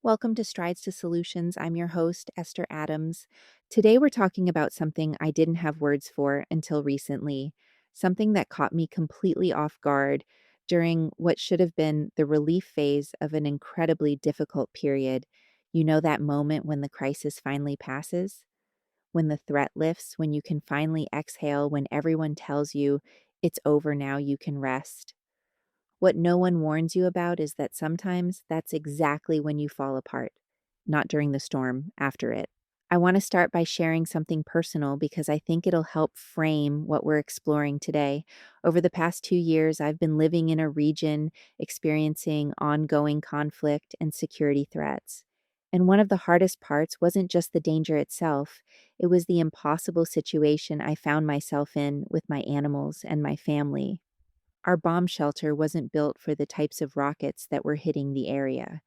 Welcome to Strides to Solutions. I'm your host, Esther Adams. Today, we're talking about something I didn't have words for until recently, something that caught me completely off guard during what should have been the relief phase of an incredibly difficult period. You know, that moment when the crisis finally passes, when the threat lifts, when you can finally exhale, when everyone tells you it's over now, you can rest. What no one warns you about is that sometimes that's exactly when you fall apart, not during the storm, after it. I want to start by sharing something personal because I think it'll help frame what we're exploring today. Over the past 2 years, I've been living in a region experiencing ongoing conflict and security threats. And one of the hardest parts wasn't just the danger itself, it was the impossible situation I found myself in with my animals and my family. Our bomb shelter wasn't built for the types of rockets that were hitting the area.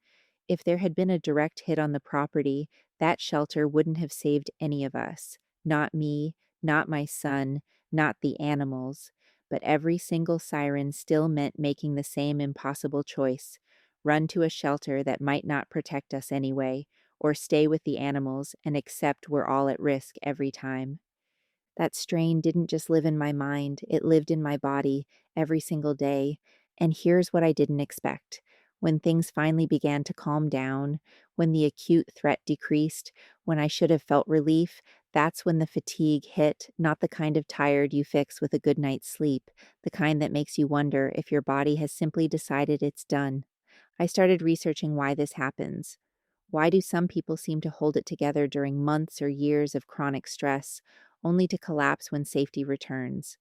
If there had been a direct hit on the property, that shelter wouldn't have saved any of us. Not me, not my son, not the animals. But every single siren still meant making the same impossible choice: run to a shelter that might not protect us anyway, or stay with the animals and accept we're all at risk every time. That strain didn't just live in my mind, it lived in my body every single day. And here's what I didn't expect. When things finally began to calm down, when the acute threat decreased, when I should have felt relief, that's when the fatigue hit, not the kind of tired you fix with a good night's sleep, the kind that makes you wonder if your body has simply decided it's done. I started researching why this happens. Why do some people seem to hold it together during months or years of chronic stress, only to collapse when safety returns?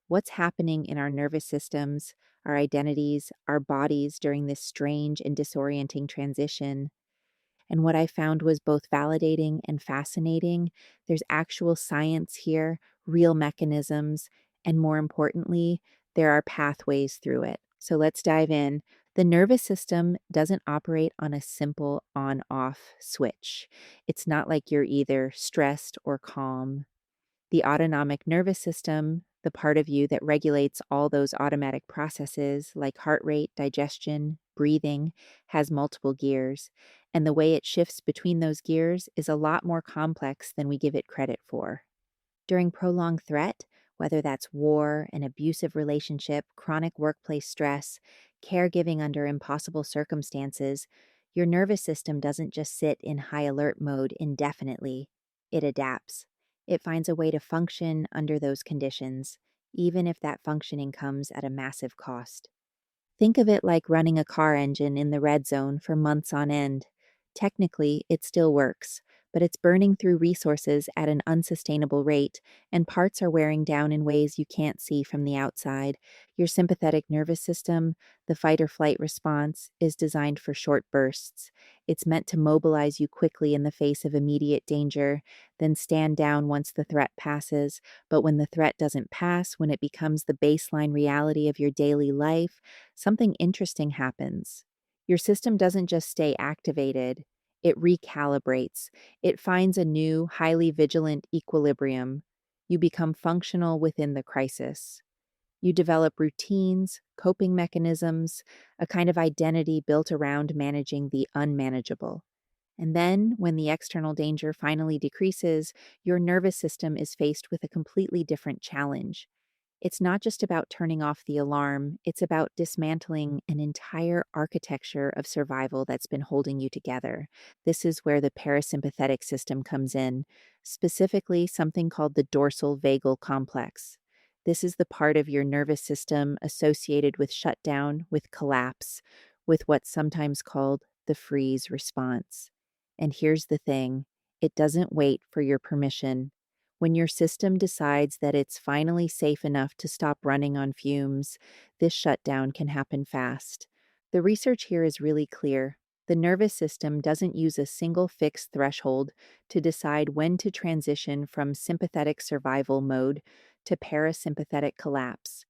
What's happening in our nervous systems, our identities, our bodies during this strange and disorienting transition? And what I found was both validating and fascinating. There's actual science here, real mechanisms, and more importantly, there are pathways through it. So let's dive in. The nervous system doesn't operate on a simple on off switch. It's not like you're either stressed or calm. The autonomic nervous system, the part of you that regulates all those automatic processes like heart rate, digestion, breathing, has multiple gears. And the way it shifts between those gears is a lot more complex than we give it credit for. During prolonged threat, whether that's war, an abusive relationship, chronic workplace stress, caregiving under impossible circumstances, your nervous system doesn't just sit in high alert mode indefinitely. It adapts. It finds a way to function under those conditions, even if that functioning comes at a massive cost. Think of it like running a car engine in the red zone for months on end. Technically, it still works, but it's burning through resources at an unsustainable rate, and parts are wearing down in ways you can't see from the outside. Your sympathetic nervous system, the fight or flight response, is designed for short bursts. It's meant to mobilize you quickly in the face of immediate danger, then stand down once the threat passes. But when the threat doesn't pass, when it becomes the baseline reality of your daily life, something interesting happens. Your system doesn't just stay activated, it recalibrates. It finds a new, highly vigilant equilibrium. You become functional within the crisis. You develop routines, coping mechanisms, a kind of identity built around managing the unmanageable. And then, when the external danger finally decreases, your nervous system is faced with a completely different challenge. It's not just about turning off the alarm, it's about dismantling an entire architecture of survival that's been holding you together. This is where the parasympathetic system comes in, specifically something called the dorsal vagal complex. This is the part of your nervous system associated with shutdown, with collapse, with what's sometimes called the freeze response. And here's the thing: it doesn't wait for your permission. When your system decides that it's finally safe enough to stop running on fumes, this shutdown can happen fast. The research here is really clear. The nervous system doesn't use a single fixed threshold to decide when to transition from sympathetic survival mode to parasympathetic collapse.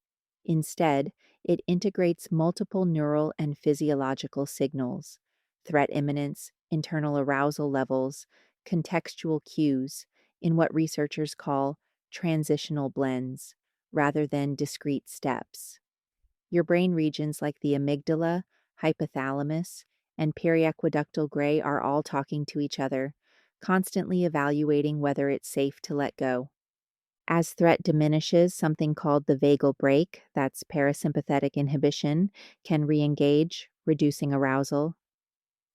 Instead, it integrates multiple neural and physiological signals: threat imminence, internal arousal levels, contextual cues, in what researchers call transitional blends, rather than discrete steps. Your brain regions like the amygdala, hypothalamus, and periaqueductal gray are all talking to each other, constantly evaluating whether it's safe to let go. As threat diminishes, something called the vagal brake, that's parasympathetic inhibition, can re engage, reducing arousal.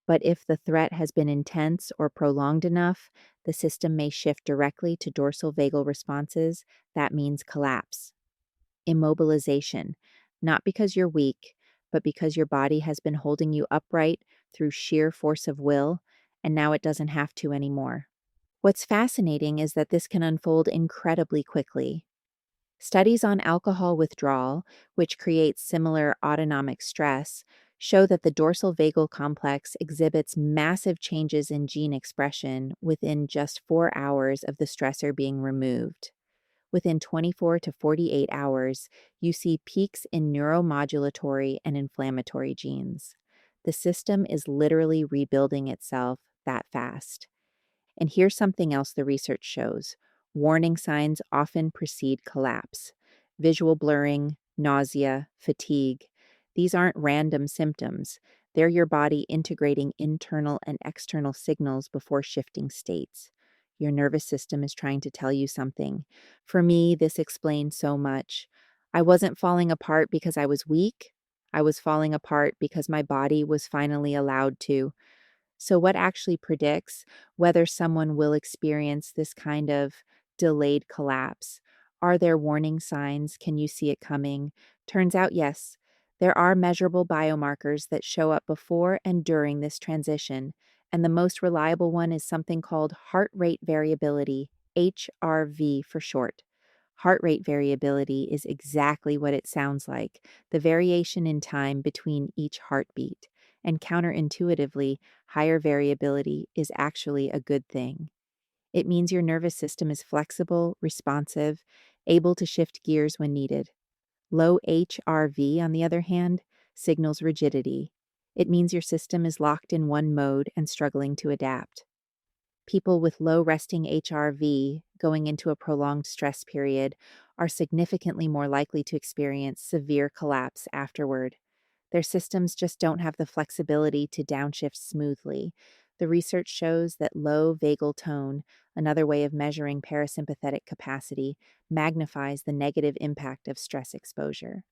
But if the threat has been intense or prolonged enough, the system may shift directly to dorsal vagal responses. That means collapse. Immobilization, not because you're weak, but because your body has been holding you upright through sheer force of will, and now it doesn't have to anymore. What's fascinating is that this can unfold incredibly quickly. Studies on alcohol withdrawal, which creates similar autonomic stress, show that the dorsal vagal complex exhibits massive changes in gene expression within just 4 hours of the stressor being removed. Within 24 to 48 hours, you see peaks in neuromodulatory and inflammatory genes. The system is literally rebuilding itself that fast. And here's something else the research shows: warning signs often precede collapse. Visual blurring, nausea, fatigue. These aren't random symptoms. They're your body integrating internal and external signals before shifting states. Your nervous system is trying to tell you something. For me, this explains so much. I wasn't falling apart because I was weak. I was falling apart because my body was finally allowed to. So, what actually predicts whether someone will experience this kind of delayed collapse? Are there warning signs? Can you see it coming? Turns out, yes. There are measurable biomarkers that show up before and during this transition, and the most reliable one is something called heart rate variability, HRV for short. Heart rate variability is exactly what it sounds like, the variation in time between each heartbeat. And counterintuitively, higher variability is actually a good thing. It means your nervous system is flexible, responsive, able to shift gears when needed. Low HRV, on the other hand, signals rigidity. It means your system is locked in one mode and struggling to adapt. People with low resting HRV going into a prolonged stress period are significantly more likely to experience severe collapse afterward. Their systems just don't have the flexibility to downshift smoothly. The research shows that low vagal tone, another way of measuring parasympathetic capacity, magnifies the negative impact of stress exposure.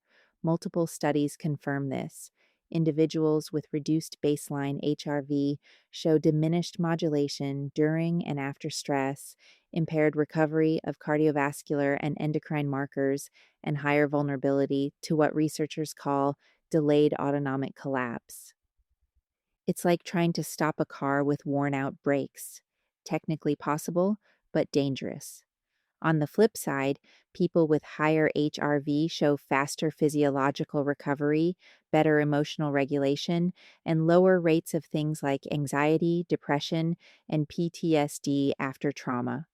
Multiple studies confirm this. Individuals with reduced baseline HRV show diminished modulation during and after stress, impaired recovery of cardiovascular and endocrine markers, and higher vulnerability to what researchers call delayed autonomic collapse. It's like trying to stop a car with worn out brakes. Technically possible, but dangerous. On the flip side, people with higher HRV show faster physiological recovery, better emotional regulation, and lower rates of things like anxiety, depression, and PTSD after trauma.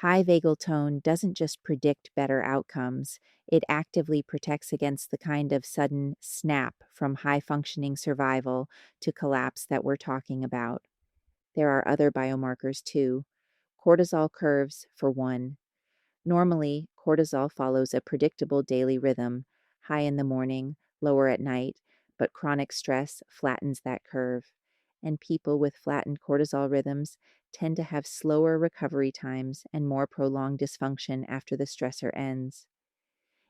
High vagal tone doesn't just predict better outcomes, it actively protects against the kind of sudden snap from high functioning survival to collapse that we're talking about. There are other biomarkers too. Cortisol curves, for one. Normally, cortisol follows a predictable daily rhythm, high in the morning, lower at night, but chronic stress flattens that curve. And people with flattened cortisol rhythms tend to have slower recovery times and more prolonged dysfunction after the stressor ends.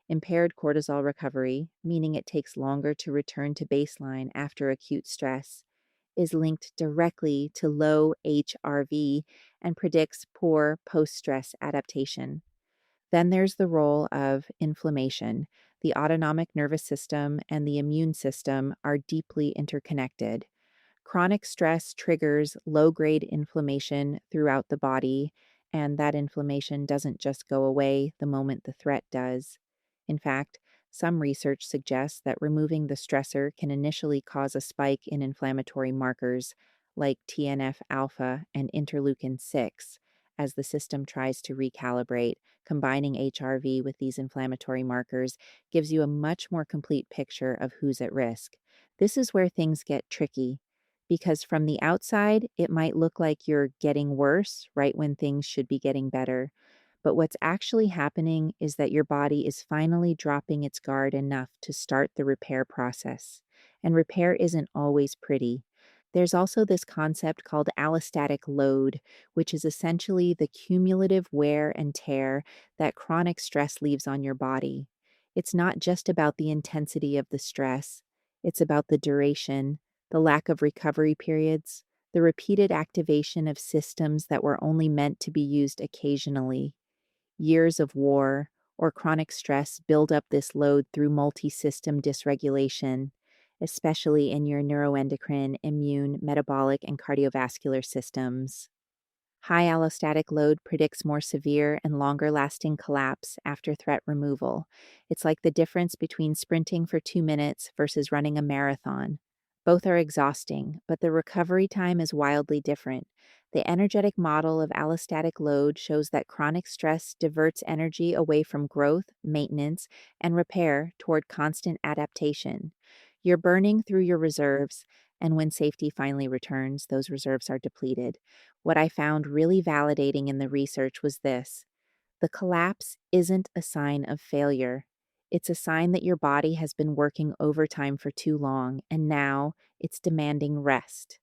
Impaired cortisol recovery, meaning it takes longer to return to baseline after acute stress, is linked directly to low HRV and predicts poor post stress adaptation. Then there's the role of inflammation. The autonomic nervous system and the immune system are deeply interconnected. Chronic stress triggers low grade inflammation throughout the body, and that inflammation doesn't just go away the moment the threat does. In fact, some research suggests that removing the stressor can initially cause a spike in inflammatory markers like TNF alpha and interleukin 6 as the system tries to recalibrate. Combining HRV with these inflammatory markers gives you a much more complete picture of who's at risk. This is where things get tricky because from the outside, it might look like you're getting worse right when things should be getting better. But what's actually happening is that your body is finally dropping its guard enough to start the repair process. And repair isn't always pretty. There's also this concept called allostatic load, which is essentially the cumulative wear and tear that chronic stress leaves on your body. It's not just about the intensity of the stress, it's about the duration, the lack of recovery periods, the repeated activation of systems that were only meant to be used occasionally. Years of war or chronic stress build up this load through multi system dysregulation, especially in your neuroendocrine, immune, metabolic, and cardiovascular systems. High allostatic load predicts more severe and longer lasting collapse after threat removal. It's like the difference between sprinting for 2 minutes versus running a marathon. Both are exhausting, but the recovery time is wildly different. The energetic model of allostatic load shows that chronic stress diverts energy away from growth, maintenance, and repair toward constant adaptation. You're burning through your reserves, and when safety finally returns, those reserves are depleted. What I found really validating in the research was this: the collapse isn't a sign of failure. It's a sign that your body has been working overtime for too long, and now it's demanding rest.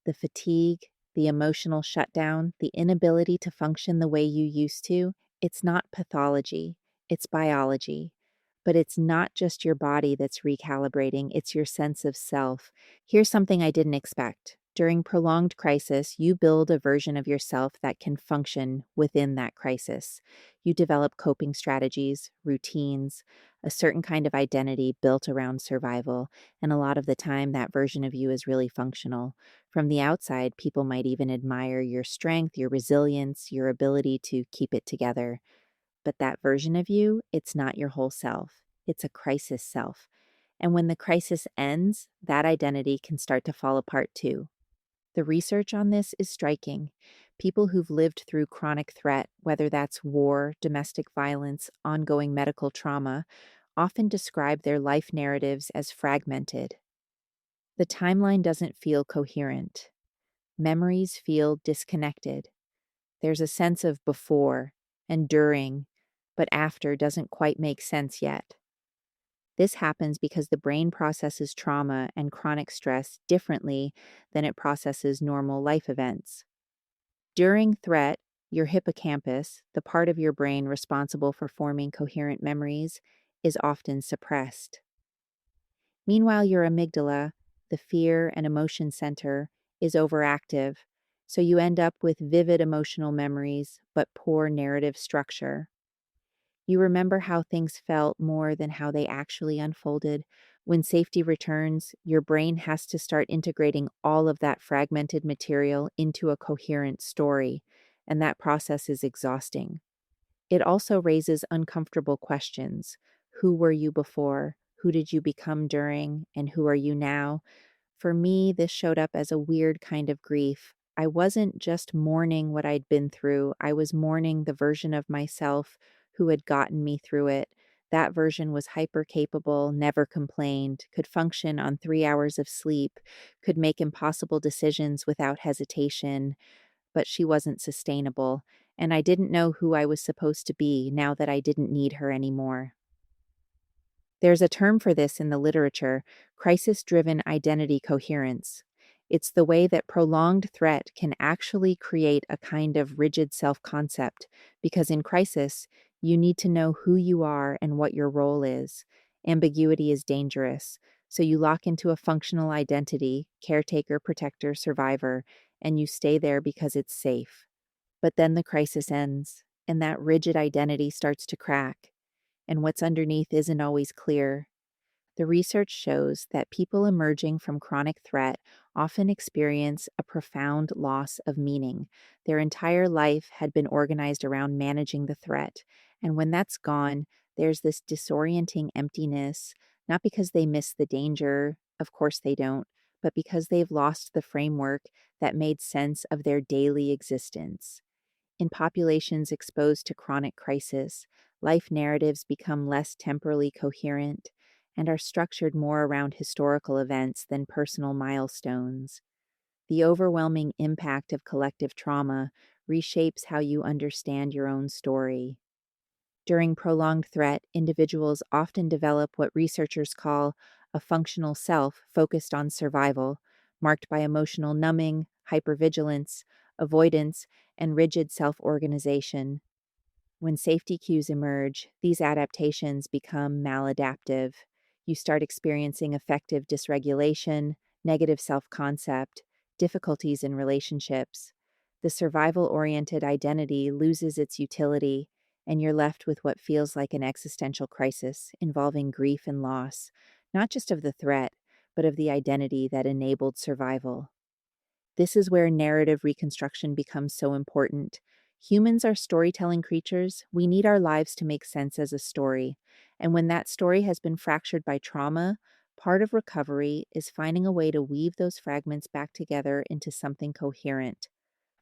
The fatigue, the emotional shutdown, the inability to function the way you used to, it's not pathology, it's biology. But it's not just your body that's recalibrating, it's your sense of self. Here's something I didn't expect. During prolonged crisis, you build a version of yourself that can function within that crisis. You develop coping strategies, routines, a certain kind of identity built around survival, and a lot of the time, that version of you is really functional. From the outside, people might even admire your strength, your resilience, your ability to keep it together. But that version of you, it's not your whole self. It's a crisis self. And when the crisis ends, that identity can start to fall apart too. The research on this is striking. People who've lived through chronic threat, whether that's war, domestic violence, ongoing medical trauma, often describe their life narratives as fragmented. The timeline doesn't feel coherent. Memories feel disconnected. There's a sense of before and during, but after doesn't quite make sense yet. This happens because the brain processes trauma and chronic stress differently than it processes normal life events. During threat, your hippocampus, the part of your brain responsible for forming coherent memories, is often suppressed. Meanwhile, your amygdala, the fear and emotion center, is overactive, so you end up with vivid emotional memories but poor narrative structure. You remember how things felt more than how they actually unfolded. When safety returns, your brain has to start integrating all of that fragmented material into a coherent story, and that process is exhausting. It also raises uncomfortable questions. Who were you before? Who did you become during? And who are you now? For me, this showed up as a weird kind of grief. I wasn't just mourning what I'd been through, I was mourning the version of myself who had gotten me through it. That version was hyper capable, never complained, could function on 3 hours of sleep, could make impossible decisions without hesitation, but she wasn't sustainable, and I didn't know who I was supposed to be now that I didn't need her anymore. There's a term for this in the literature: crisis driven identity coherence. It's the way that prolonged threat can actually create a kind of rigid self concept, because in crisis, you need to know who you are and what your role is. Ambiguity is dangerous, so you lock into a functional identity: caretaker, protector, survivor, and you stay there because it's safe. But then the crisis ends, and that rigid identity starts to crack, and what's underneath isn't always clear. The research shows that people emerging from chronic threat often experience a profound loss of meaning. Their entire life had been organized around managing the threat, and when that's gone, there's this disorienting emptiness, not because they miss the danger, of course they don't, but because they've lost the framework that made sense of their daily existence. In populations exposed to chronic crisis, life narratives become less temporally coherent and are structured more around historical events than personal milestones. The overwhelming impact of collective trauma reshapes how you understand your own story. During prolonged threat, individuals often develop what researchers call a functional self focused on survival, marked by emotional numbing, hypervigilance, avoidance, and rigid self organization. When safety cues emerge, these adaptations become maladaptive. You start experiencing affective dysregulation, negative self concept, difficulties in relationships. The survival oriented identity loses its utility, and you're left with what feels like an existential crisis involving grief and loss, not just of the threat, but of the identity that enabled survival. This is where narrative reconstruction becomes so important. Humans are storytelling creatures. We need our lives to make sense as a story. And when that story has been fractured by trauma, part of recovery is finding a way to weave those fragments back together into something coherent.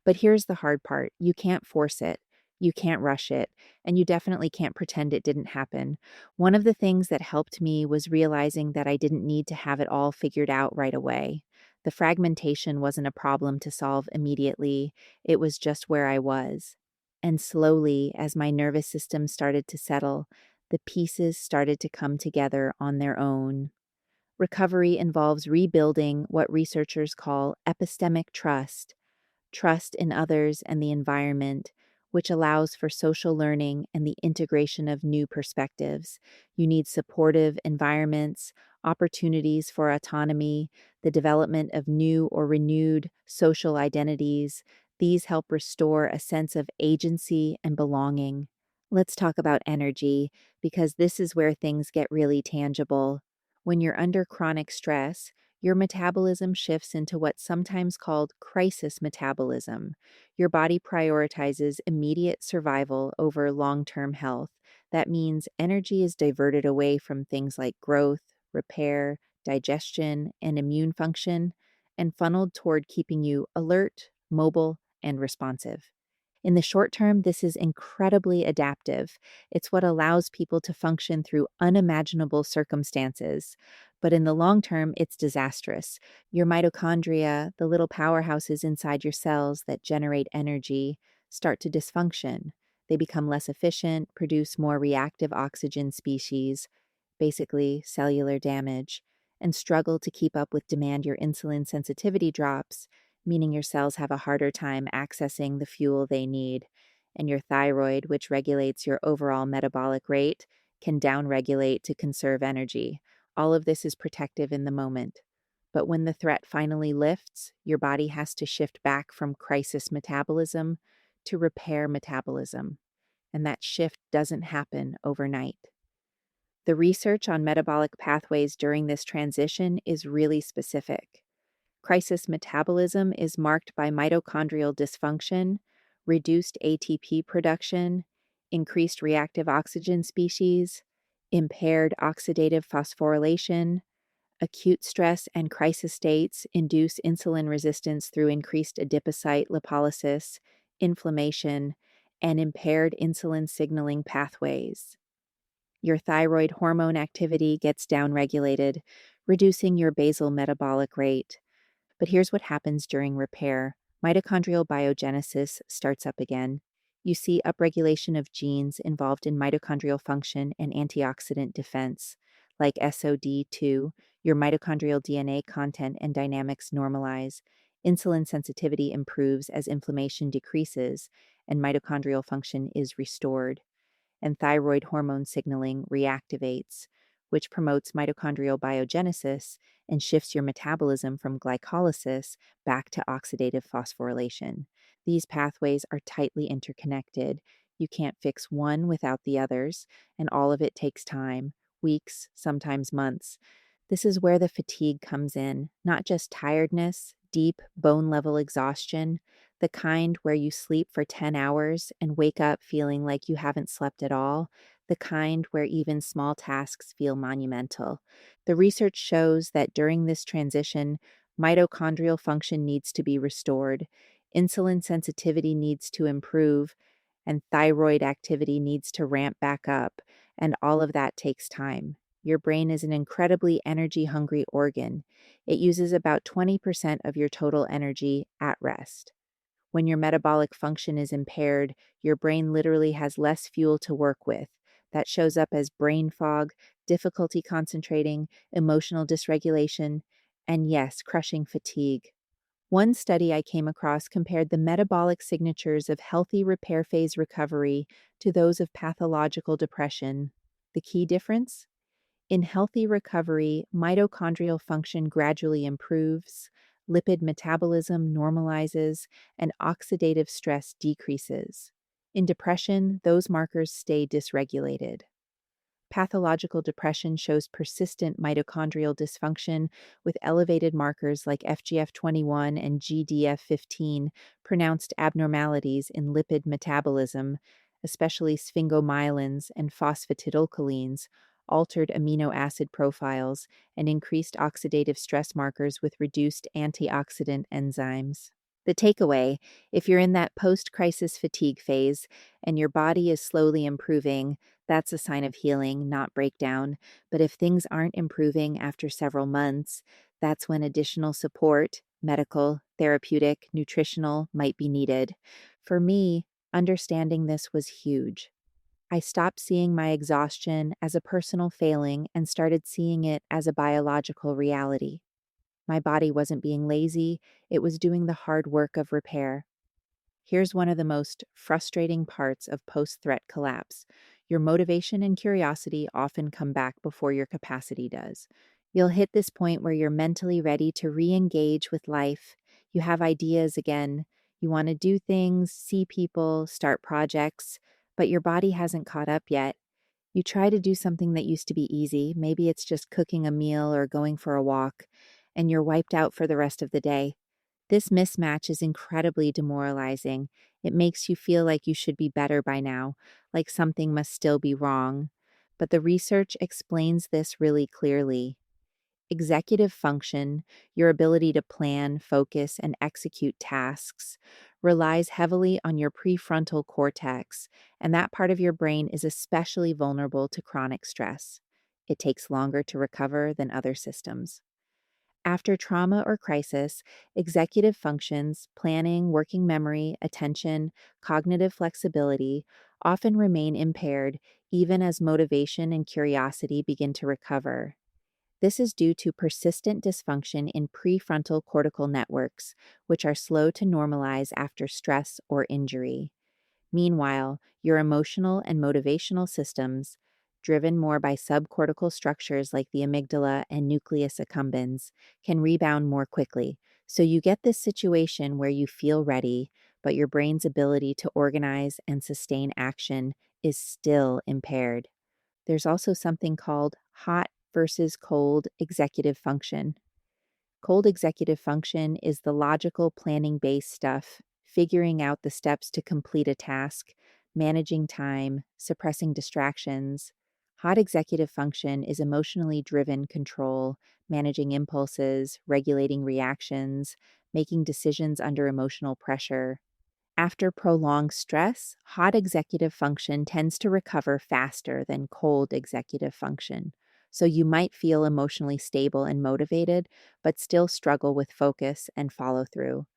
But here's the hard part: you can't force it, you can't rush it, and you definitely can't pretend it didn't happen. One of the things that helped me was realizing that I didn't need to have it all figured out right away. The fragmentation wasn't a problem to solve immediately, it was just where I was. And slowly, as my nervous system started to settle, the pieces started to come together on their own. Recovery involves rebuilding what researchers call epistemic trust in others and the environment, which allows for social learning and the integration of new perspectives. You need supportive environments, opportunities for autonomy, the development of new or renewed social identities. These help restore a sense of agency and belonging. Let's talk about energy, because this is where things get really tangible. When you're under chronic stress, your metabolism shifts into what's sometimes called crisis metabolism. Your body prioritizes immediate survival over long term health. That means energy is diverted away from things like growth, repair, digestion, and immune function, and funneled toward keeping you alert, mobile, and responsive. In the short term, this is incredibly adaptive. It's what allows people to function through unimaginable circumstances. But in the long term, it's disastrous. Your mitochondria, the little powerhouses inside your cells that generate energy, start to dysfunction. They become less efficient, produce more reactive oxygen species, basically cellular damage, and struggle to keep up with demand. Your insulin sensitivity drops, meaning your cells have a harder time accessing the fuel they need. And your thyroid, which regulates your overall metabolic rate, can downregulate to conserve energy. All of this is protective in the moment. But when the threat finally lifts, your body has to shift back from crisis metabolism to repair metabolism. And that shift doesn't happen overnight. The research on metabolic pathways during this transition is really specific. Crisis metabolism is marked by mitochondrial dysfunction, reduced ATP production, increased reactive oxygen species, impaired oxidative phosphorylation. Acute stress and crisis states induce insulin resistance through increased adipocyte lipolysis, inflammation, and impaired insulin signaling pathways. Your thyroid hormone activity gets downregulated, reducing your basal metabolic rate. But here's what happens during repair: mitochondrial biogenesis starts up again. You see upregulation of genes involved in mitochondrial function and antioxidant defense, like SOD2. Your mitochondrial DNA content and dynamics normalize. Insulin sensitivity improves as inflammation decreases, and mitochondrial function is restored. And thyroid hormone signaling reactivates, which promotes mitochondrial biogenesis and shifts your metabolism from glycolysis back to oxidative phosphorylation. These pathways are tightly interconnected. You can't fix one without the others, and all of it takes time, weeks, sometimes months. This is where the fatigue comes in, not just tiredness, deep bone level exhaustion, the kind where you sleep for 10 hours and wake up feeling like you haven't slept at all, the kind where even small tasks feel monumental. The research shows that during this transition, mitochondrial function needs to be restored, insulin sensitivity needs to improve, and thyroid activity needs to ramp back up, and all of that takes time. Your brain is an incredibly energy hungry organ. It uses about 20% of your total energy at rest. When your metabolic function is impaired, your brain literally has less fuel to work with. That shows up as brain fog, difficulty concentrating, emotional dysregulation, and yes, crushing fatigue. One study I came across compared the metabolic signatures of healthy repair phase recovery to those of pathological depression. The key difference? In healthy recovery, mitochondrial function gradually improves, lipid metabolism normalizes, and oxidative stress decreases. In depression, those markers stay dysregulated. Pathological depression shows persistent mitochondrial dysfunction with elevated markers like FGF21 and GDF15, pronounced abnormalities in lipid metabolism, especially sphingomyelins and phosphatidylcholines, altered amino acid profiles, and increased oxidative stress markers with reduced antioxidant enzymes. The takeaway: if you're in that post crisis fatigue phase and your body is slowly improving, that's a sign of healing, not breakdown. But if things aren't improving after several months, that's when additional support, medical, therapeutic, nutritional, might be needed. For me, understanding this was huge. I stopped seeing my exhaustion as a personal failing and started seeing it as a biological reality. My body wasn't being lazy, it was doing the hard work of repair. Here's one of the most frustrating parts of post threat collapse: your motivation and curiosity often come back before your capacity does. You'll hit this point where you're mentally ready to re engage with life. You have ideas again. You want to do things, see people, start projects, but your body hasn't caught up yet. You try to do something that used to be easy. Maybe it's just cooking a meal or going for a walk, and you're wiped out for the rest of the day. This mismatch is incredibly demoralizing. It makes you feel like you should be better by now, like something must still be wrong. But the research explains this really clearly. Executive function, your ability to plan, focus, and execute tasks, relies heavily on your prefrontal cortex, and that part of your brain is especially vulnerable to chronic stress. It takes longer to recover than other systems. After trauma or crisis, executive functions, planning, working memory, attention, cognitive flexibility, often remain impaired even as motivation and curiosity begin to recover. This is due to persistent dysfunction in prefrontal cortical networks, which are slow to normalize after stress or injury. Meanwhile, your emotional and motivational systems, driven more by subcortical structures like the amygdala and nucleus accumbens, can rebound more quickly. So you get this situation where you feel ready, but your brain's ability to organize and sustain action is still impaired. There's also something called hot versus cold executive function. Cold executive function is the logical planning based stuff, figuring out the steps to complete a task, managing time, suppressing distractions. Hot executive function is emotionally driven control, managing impulses, regulating reactions, making decisions under emotional pressure. After prolonged stress, hot executive function tends to recover faster than cold executive function. So you might feel emotionally stable and motivated, but still struggle with focus and follow through.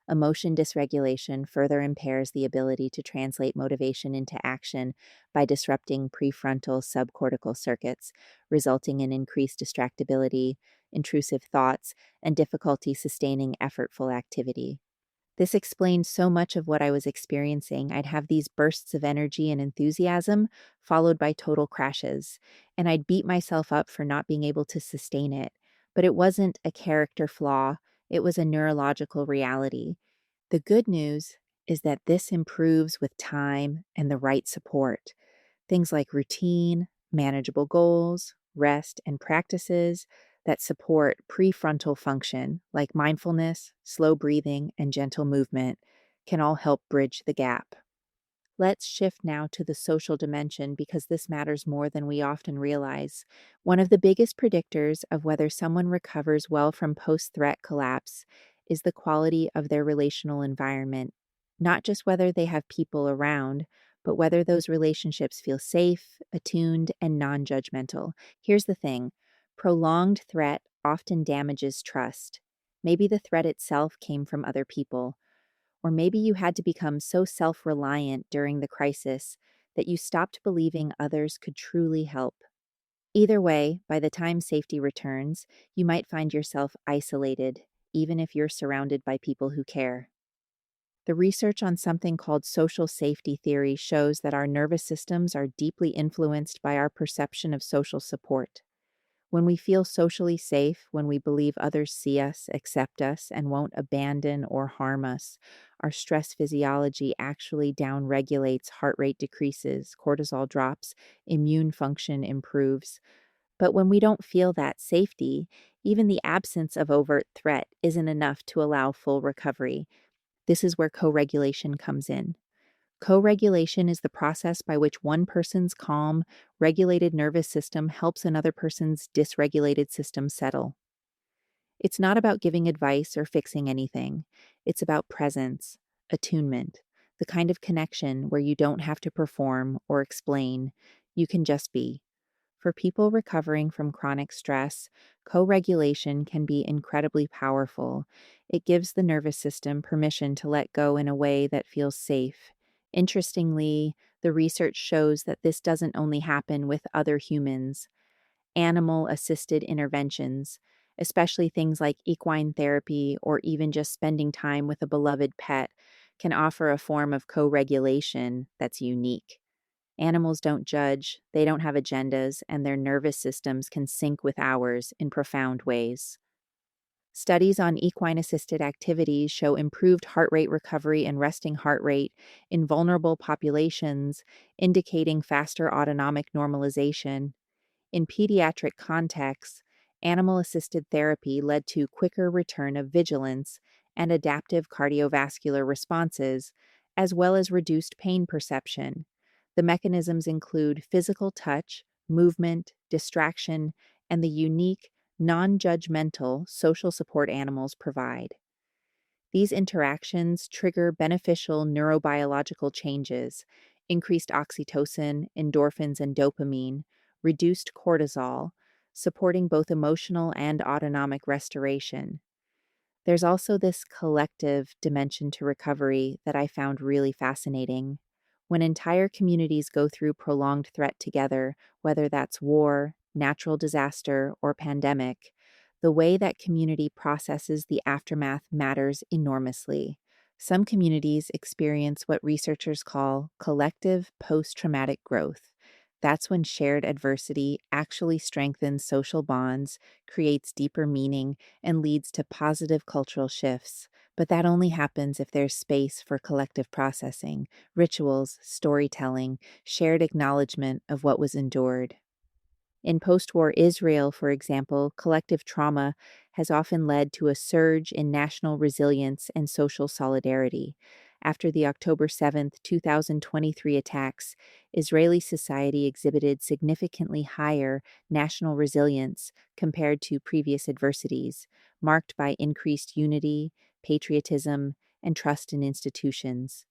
Emotion dysregulation further impairs the ability to translate motivation into action by disrupting prefrontal subcortical circuits, resulting in increased distractibility, intrusive thoughts, and difficulty sustaining effortful activity. This explained so much of what I was experiencing. I'd have these bursts of energy and enthusiasm, followed by total crashes, and I'd beat myself up for not being able to sustain it. But it wasn't a character flaw, it was a neurological reality. The good news is that this improves with time and the right support. Things like routine, manageable goals, rest, and practices that support prefrontal function, like mindfulness, slow breathing, and gentle movement, can all help bridge the gap. Let's shift now to the social dimension because this matters more than we often realize. One of the biggest predictors of whether someone recovers well from post threat collapse is the quality of their relational environment, not just whether they have people around, but whether those relationships feel safe, attuned, and non judgmental. Here's the thing: prolonged threat often damages trust. Maybe the threat itself came from other people. Or maybe you had to become so self reliant during the crisis that you stopped believing others could truly help. Either way, by the time safety returns, you might find yourself isolated, even if you're surrounded by people who care. The research on something called social safety theory shows that our nervous systems are deeply influenced by our perception of social support. When we feel socially safe, when we believe others see us, accept us, and won't abandon or harm us, our stress physiology actually downregulates, heart rate decreases, cortisol drops, immune function improves. But when we don't feel that safety, even the absence of overt threat isn't enough to allow full recovery. This is where co regulation comes in. Co regulation is the process by which one person's calm, regulated nervous system helps another person's dysregulated system settle. It's not about giving advice or fixing anything, it's about presence, attunement, the kind of connection where you don't have to perform or explain, you can just be. For people recovering from chronic stress, co regulation can be incredibly powerful. It gives the nervous system permission to let go in a way that feels safe. Interestingly, the research shows that this doesn't only happen with other humans. Animal assisted interventions, especially things like equine therapy or even just spending time with a beloved pet, can offer a form of co regulation that's unique. Animals don't judge, they don't have agendas, and their nervous systems can sync with ours in profound ways. Studies on equine assisted activities show improved heart rate recovery and resting heart rate in vulnerable populations, indicating faster autonomic normalization. In pediatric contexts, animal assisted therapy led to quicker return of vigilance and adaptive cardiovascular responses, as well as reduced pain perception. The mechanisms include physical touch, movement, distraction, and the unique, non judgmental social support animals provide. These interactions trigger beneficial neurobiological changes, increased oxytocin, endorphins, and dopamine, reduced cortisol, supporting both emotional and autonomic restoration. There's also this collective dimension to recovery that I found really fascinating. When entire communities go through prolonged threat together, whether that's war, natural disaster, or pandemic, the way that community processes the aftermath matters enormously. Some communities experience what researchers call collective post traumatic growth. That's when shared adversity actually strengthens social bonds, creates deeper meaning, and leads to positive cultural shifts. But that only happens if there's space for collective processing, rituals, storytelling, shared acknowledgement of what was endured. In post war Israel, for example, collective trauma has often led to a surge in national resilience and social solidarity. After the October 7th, 2023 attacks, Israeli society exhibited significantly higher national resilience compared to previous adversities, marked by increased unity, patriotism, and trust in institutions.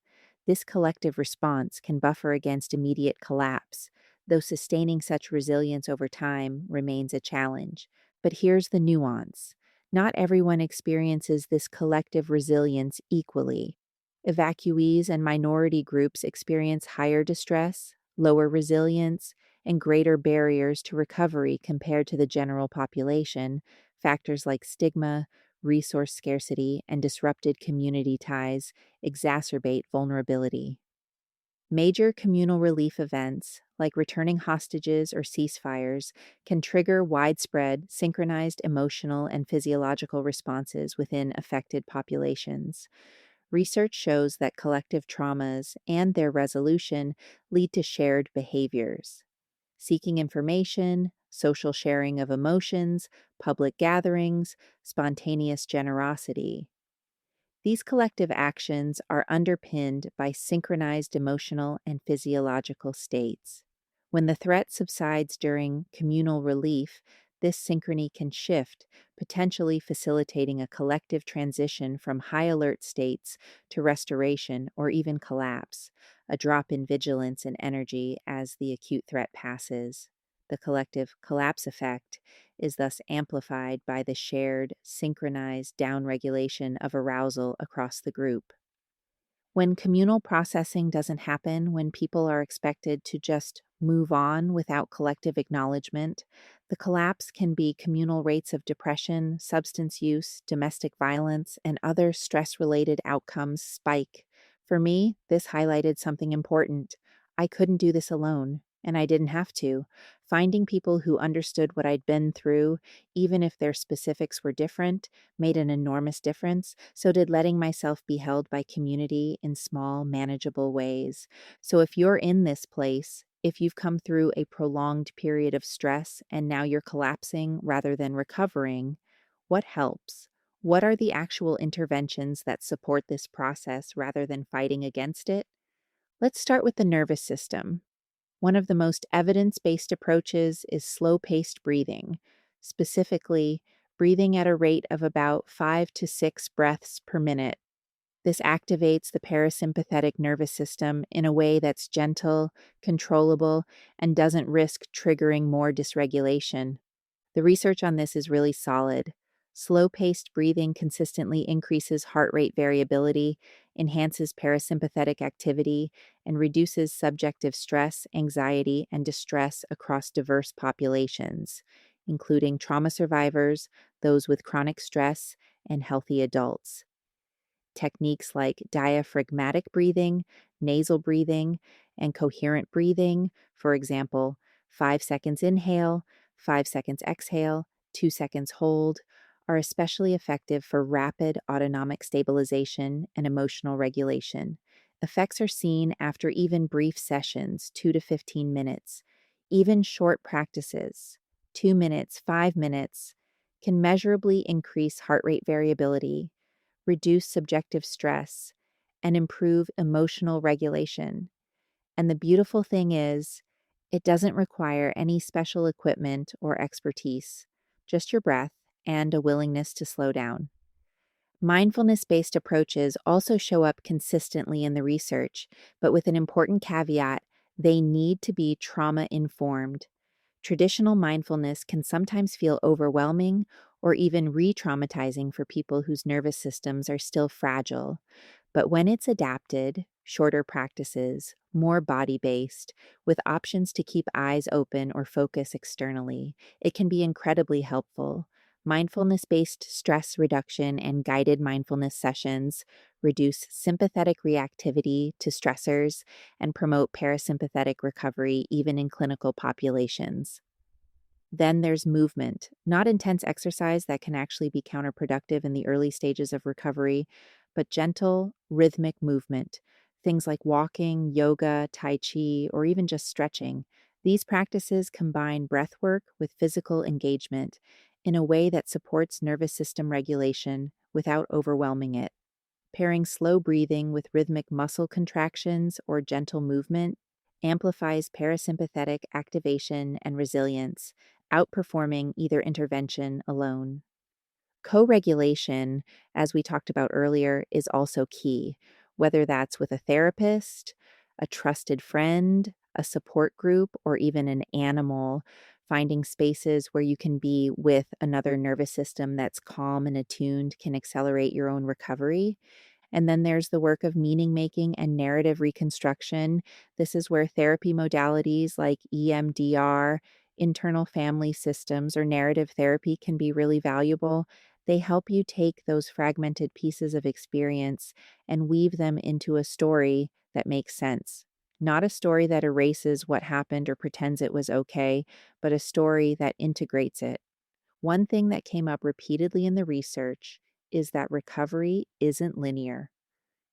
This collective response can buffer against immediate collapse, though sustaining such resilience over time remains a challenge. But here's the nuance: not everyone experiences this collective resilience equally. Evacuees and minority groups experience higher distress, lower resilience, and greater barriers to recovery compared to the general population. Factors like stigma, resource scarcity, and disrupted community ties exacerbate vulnerability. Major communal relief events, like returning hostages or ceasefires, can trigger widespread, synchronized emotional and physiological responses within affected populations. Research shows that collective traumas and their resolution lead to shared behaviors. Seeking information, social sharing of emotions, public gatherings, spontaneous generosity. These collective actions are underpinned by synchronized emotional and physiological states. When the threat subsides during communal relief, this synchrony can shift, potentially facilitating a collective transition from high alert states to restoration or even collapse, a drop in vigilance and energy as the acute threat passes. The collective collapse effect is thus amplified by the shared, synchronized downregulation of arousal across the group. When communal processing doesn't happen, when people are expected to just move on without collective acknowledgement, the collapse can be communal rates of depression, substance use, domestic violence, and other stress related outcomes spike. For me, this highlighted something important. I couldn't do this alone, and I didn't have to. Finding people who understood what I'd been through, even if their specifics were different, made an enormous difference. So did letting myself be held by community in small, manageable ways. So if you're in this place, if you've come through a prolonged period of stress and now you're collapsing rather than recovering, what helps? What are the actual interventions that support this process rather than fighting against it? Let's start with the nervous system. One of the most evidence based approaches is slow paced breathing, specifically, breathing at a rate of about 5 to 6 breaths per minute. This activates the parasympathetic nervous system in a way that's gentle, controllable, and doesn't risk triggering more dysregulation. The research on this is really solid. Slow paced breathing consistently increases heart rate variability, enhances parasympathetic activity, and reduces subjective stress, anxiety, and distress across diverse populations, including trauma survivors, those with chronic stress, and healthy adults. Techniques like diaphragmatic breathing, nasal breathing, and coherent breathing, for example, 5 seconds inhale, 5 seconds exhale, 2 seconds hold, are especially effective for rapid autonomic stabilization and emotional regulation. Effects are seen after even brief sessions, 2 to 15 minutes. Even short practices, 2 minutes, 5 minutes, can measurably increase heart rate variability, reduce subjective stress, and improve emotional regulation. And the beautiful thing is, it doesn't require any special equipment or expertise, just your breath and a willingness to slow down. Mindfulness based approaches also show up consistently in the research, but with an important caveat: they need to be trauma informed. Traditional mindfulness can sometimes feel overwhelming or even re traumatizing for people whose nervous systems are still fragile. But when it's adapted, shorter practices, more body based, with options to keep eyes open or focus externally, it can be incredibly helpful. Mindfulness based stress reduction and guided mindfulness sessions reduce sympathetic reactivity to stressors and promote parasympathetic recovery, even in clinical populations. Then there's movement, not intense exercise that can actually be counterproductive in the early stages of recovery, but gentle, rhythmic movement. Things like walking, yoga, tai chi, or even just stretching. These practices combine breath work with physical engagement in a way that supports nervous system regulation without overwhelming it. Pairing slow breathing with rhythmic muscle contractions or gentle movement amplifies parasympathetic activation and resilience, outperforming either intervention alone. Co regulation, as we talked about earlier, is also key, whether that's with a therapist, a trusted friend, a support group, or even an animal. Finding spaces where you can be with another nervous system that's calm and attuned can accelerate your own recovery. And then there's the work of meaning making and narrative reconstruction. This is where therapy modalities like EMDR, internal family systems, or narrative therapy can be really valuable. They help you take those fragmented pieces of experience and weave them into a story that makes sense. Not a story that erases what happened or pretends it was okay, but a story that integrates it. One thing that came up repeatedly in the research is that recovery isn't linear.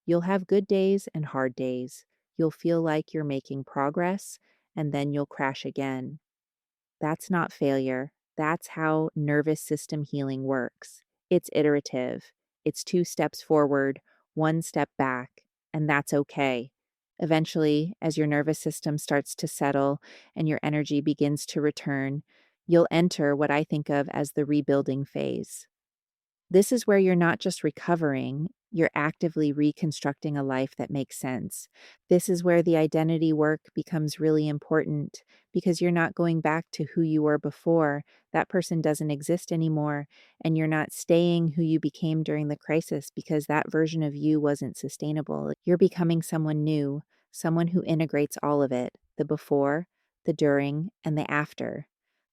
You'll have good days and hard days. You'll feel like you're making progress, and then you'll crash again. That's not failure. That's how nervous system healing works. It's iterative. It's 2 steps forward, 1 step back, and that's okay. Eventually, as your nervous system starts to settle and your energy begins to return, you'll enter what I think of as the rebuilding phase. This is where you're not just recovering, You're actively reconstructing a life that makes sense. This is where the identity work becomes really important because you're not going back to who you were before. That person doesn't exist anymore. And you're not staying who you became during the crisis because that version of you wasn't sustainable. You're becoming someone new, someone who integrates all of it, the before, the during, and the after.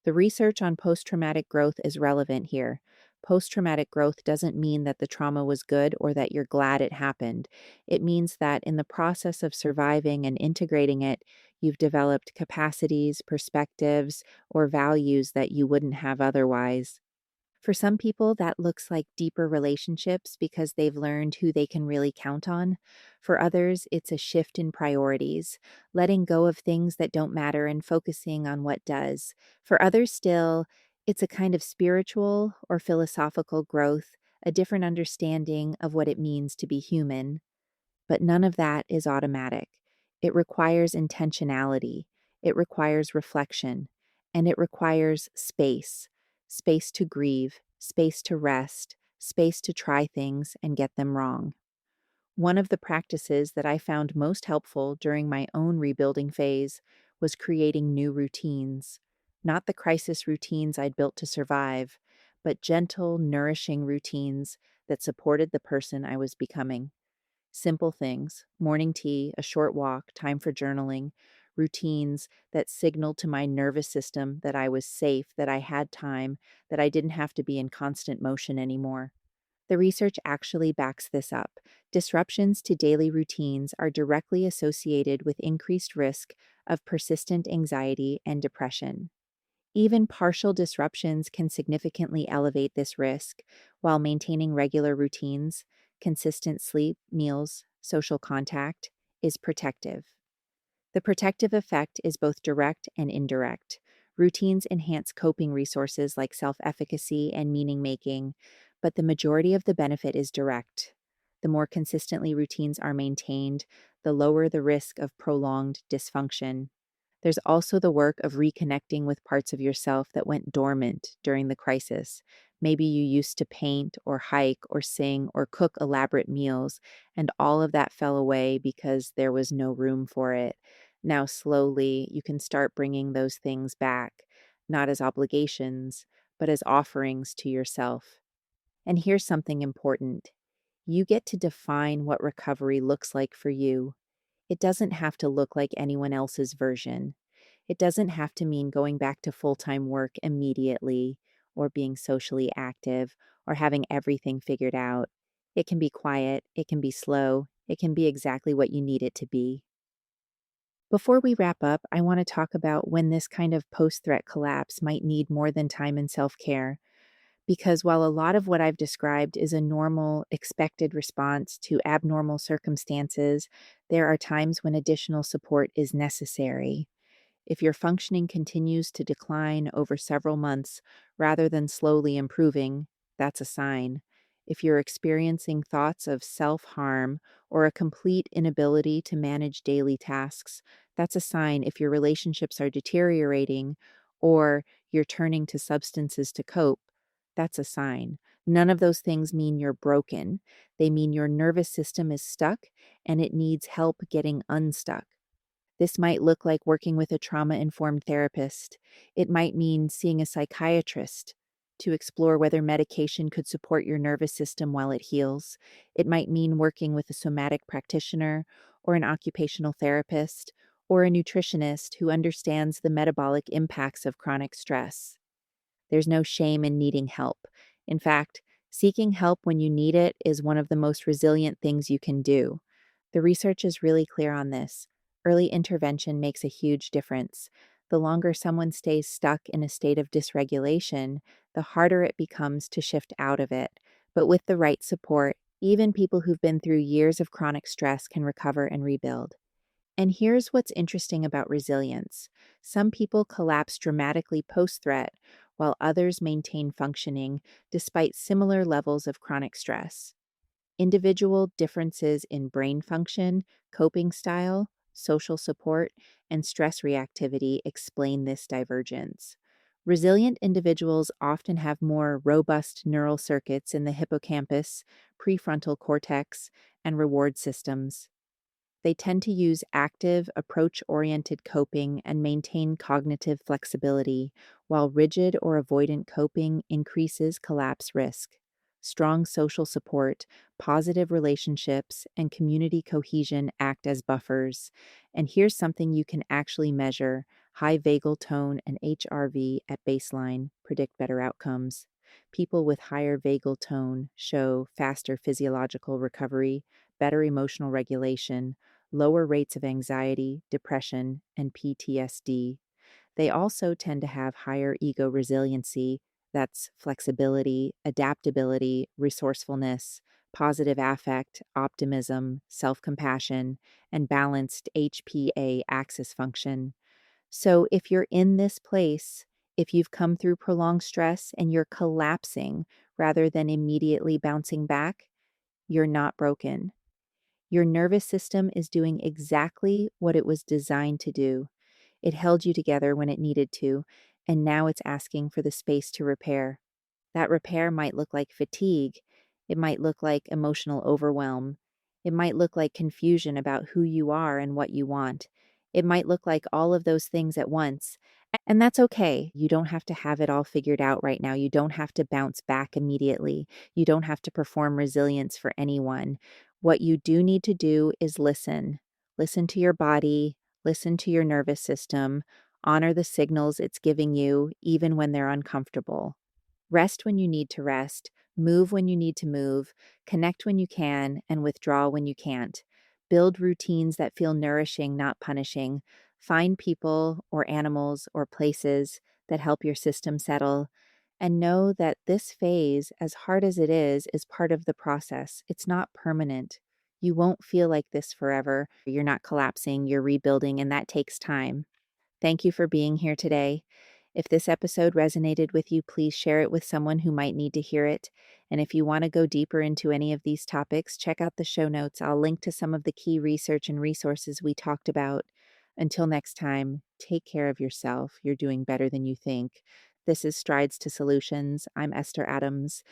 The research on post traumatic growth is relevant here. Post traumatic growth doesn't mean that the trauma was good or that you're glad it happened. It means that in the process of surviving and integrating it, you've developed capacities, perspectives, or values that you wouldn't have otherwise. For some people, that looks like deeper relationships because they've learned who they can really count on. For others, it's a shift in priorities, letting go of things that don't matter and focusing on what does. For others, still, it's a kind of spiritual or philosophical growth, a different understanding of what it means to be human. But none of that is automatic. It requires intentionality, it requires reflection, and it requires space space to grieve, space to rest, space to try things and get them wrong. One of the practices that I found most helpful during my own rebuilding phase was creating new routines. Not the crisis routines I'd built to survive, but gentle, nourishing routines that supported the person I was becoming. Simple things, morning tea, a short walk, time for journaling, routines that signaled to my nervous system that I was safe, that I had time, that I didn't have to be in constant motion anymore. The research actually backs this up. Disruptions to daily routines are directly associated with increased risk of persistent anxiety and depression. Even partial disruptions can significantly elevate this risk while maintaining regular routines, consistent sleep, meals, social contact is protective. The protective effect is both direct and indirect. Routines enhance coping resources like self efficacy and meaning making, but the majority of the benefit is direct. The more consistently routines are maintained, the lower the risk of prolonged dysfunction. There's also the work of reconnecting with parts of yourself that went dormant during the crisis. Maybe you used to paint or hike or sing or cook elaborate meals, and all of that fell away because there was no room for it. Now, slowly, you can start bringing those things back, not as obligations, but as offerings to yourself. And here's something important: you get to define what recovery looks like for you. It doesn't have to look like anyone else's version. It doesn't have to mean going back to full time work immediately, or being socially active, or having everything figured out. It can be quiet, it can be slow, it can be exactly what you need it to be. Before we wrap up, I want to talk about when this kind of post threat collapse might need more than time and self care. Because while a lot of what I've described is a normal, expected response to abnormal circumstances, there are times when additional support is necessary. If your functioning continues to decline over several months rather than slowly improving, that's a sign. If you're experiencing thoughts of self harm or a complete inability to manage daily tasks, that's a sign. If your relationships are deteriorating or you're turning to substances to cope, that's a sign. None of those things mean you're broken. They mean your nervous system is stuck and it needs help getting unstuck. This might look like working with a trauma informed therapist. It might mean seeing a psychiatrist to explore whether medication could support your nervous system while it heals. It might mean working with a somatic practitioner or an occupational therapist or a nutritionist who understands the metabolic impacts of chronic stress. There's no shame in needing help. In fact, seeking help when you need it is one of the most resilient things you can do. The research is really clear on this. Early intervention makes a huge difference. The longer someone stays stuck in a state of dysregulation, the harder it becomes to shift out of it. But with the right support, even people who've been through years of chronic stress can recover and rebuild. And here's what's interesting about resilience: some people collapse dramatically post threat, while others maintain functioning despite similar levels of chronic stress. Individual differences in brain function, coping style, social support, and stress reactivity explain this divergence. Resilient individuals often have more robust neural circuits in the hippocampus, prefrontal cortex, and reward systems. They tend to use active, approach oriented coping and maintain cognitive flexibility, while rigid or avoidant coping increases collapse risk. Strong social support, positive relationships, and community cohesion act as buffers. And here's something you can actually measure: high vagal tone and HRV at baseline predict better outcomes. People with higher vagal tone show faster physiological recovery, better emotional regulation, lower rates of anxiety, depression, and PTSD. They also tend to have higher ego resiliency, that's flexibility, adaptability, resourcefulness, positive affect, optimism, self compassion, and balanced HPA axis function. So if you're in this place, if you've come through prolonged stress and you're collapsing rather than immediately bouncing back, you're not broken. Your nervous system is doing exactly what it was designed to do. It held you together when it needed to, and now it's asking for the space to repair. That repair might look like fatigue. It might look like emotional overwhelm. It might look like confusion about who you are and what you want. It might look like all of those things at once. And that's okay. You don't have to have it all figured out right now. You don't have to bounce back immediately. You don't have to perform resilience for anyone. What you do need to do is listen. Listen to your body, listen to your nervous system, honor the signals it's giving you, even when they're uncomfortable. Rest when you need to rest, move when you need to move, connect when you can, and withdraw when you can't. Build routines that feel nourishing, not punishing. Find people or animals or places that help your system settle. And know that this phase, as hard as it is part of the process. It's not permanent. You won't feel like this forever. You're not collapsing, you're rebuilding, and that takes time. Thank you for being here today. If this episode resonated with you, please share it with someone who might need to hear it. And if you want to go deeper into any of these topics, check out the show notes. I'll link to some of the key research and resources we talked about. Until next time, take care of yourself. You're doing better than you think. This is Strides to Solutions. I'm Esther Adams.